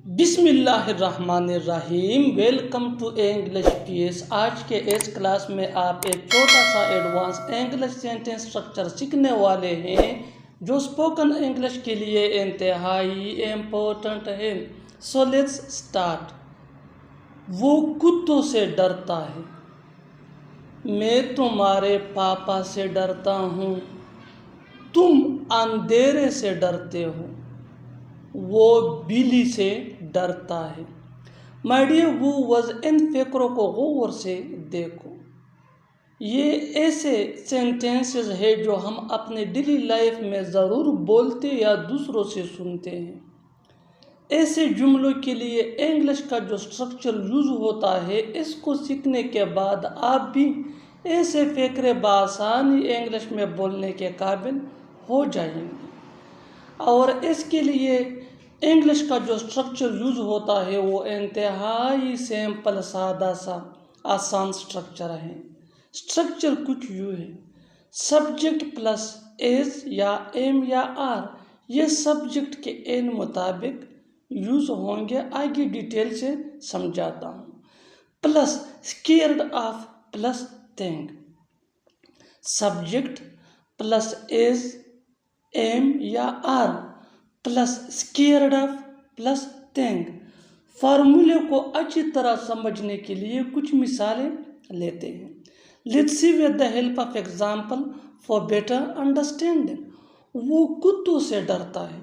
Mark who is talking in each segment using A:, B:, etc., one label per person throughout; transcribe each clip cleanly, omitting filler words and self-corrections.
A: बिस्मिल्लाहिर्रहमानिर्रहीम। Welcome to English PS. आज के इस क्लास में आप एक छोटा सा एडवांस इंग्लिश सेंटेंस स्ट्रक्चर सीखने वाले हैं जो स्पोकन इंग्लिश के लिए इंतहाई इम्पोर्टेंट है। So let's start. वो कुत्तों से डरता है। मैं तुम्हारे पापा से डरता हूँ। तुम अंधेरे से डरते हो। वो बिल्ली से डरता है। माय डियर, वो वज इन फिक्रों को गौर से देखो। ये ऐसे सेंटेंसेस है जो हम अपने डेली लाइफ में ज़रूर बोलते या दूसरों से सुनते हैं। ऐसे जुमलों के लिए इंग्लिश का जो स्ट्रक्चर यूज़ होता है, इसको सीखने के बाद आप भी ऐसे फ़िक्रे बआसानी इंग्लिश में बोलने के काबिल हो जाएंगे। और इसके लिए इंग्लिश का जो स्ट्रक्चर यूज़ होता है वो इंतहाई सिंपल, सादा सा आसान स्ट्रक्चर है। स्ट्रक्चर कुछ यूँ है। सब्जेक्ट प्लस एज या एम या आर, ये सब्जेक्ट के इन मुताबिक यूज़ होंगे। आगे डिटेल से समझाता हूँ। Plus squared of plus thing. Subject plus as M या R plus squared of plus thing. फार्मूले को अच्छी तरह समझने के लिए कुछ मिसालें लेते हैं। Let's see with the help of example for better understanding. वो कुत्तों से डरता है।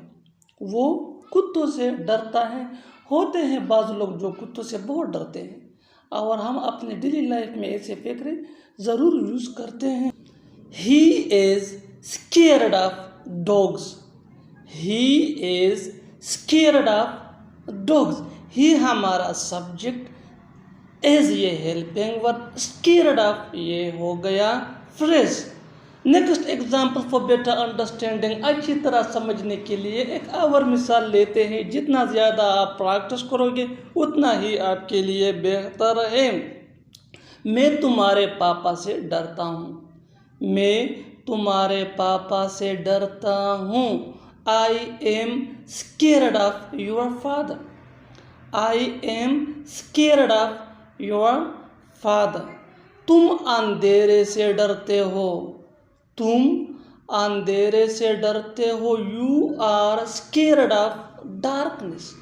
A: वो कुत्तों से डरता है। होते हैं बाज़ लोग जो कुत्तों से बहुत डरते हैं, और हम अपने डेली लाइफ में ऐसे फिक्रे ज़रूर यूज़ करते हैं। He is scared of dogs. He is scared of dogs. He हमारा सब्जेक्ट, is ये हेल्पिंग वर्ब, scared of ये हो गया phrase. Next example for better understanding. अच्छी तरह समझने के लिए एक और मिसाल लेते हैं। जितना ज़्यादा आप प्रैक्टिस करोगे उतना ही आपके लिए बेहतर है। मैं तुम्हारे पापा से डरता हूँ। मैं तुम्हारे पापा से डरता हूँ। I am scared of your father. I am scared of your father. तुम अंधेरे से डरते हो। तुम अंधेरे से डरते हो। You are scared of darkness.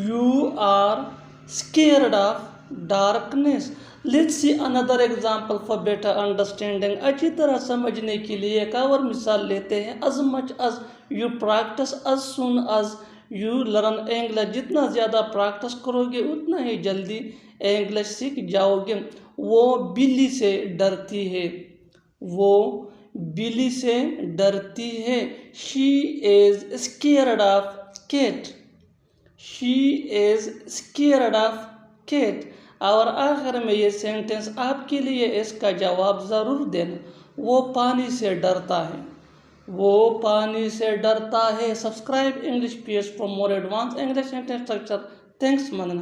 A: You are scared of darkness. Let's see another example for better understanding. अच्छी तरह समझने के लिए एक और मिसाल लेते हैं। as much as you practice, as soon as you learn English। जितना ज़्यादा प्रैक्टिस करोगे उतना ही जल्दी इंग्लिश सीख जाओगे। वो बिल्ली से डरती है। वो बिल्ली से डरती है। she is scared of cat। she is scared of cat। और आखिर में ये सेंटेंस आपके लिए, इसका जवाब ज़रूर देना। वो पानी से डरता है। वो पानी से डरता है। Subscribe English PS for more advance English sentence structure. Thanks मनना।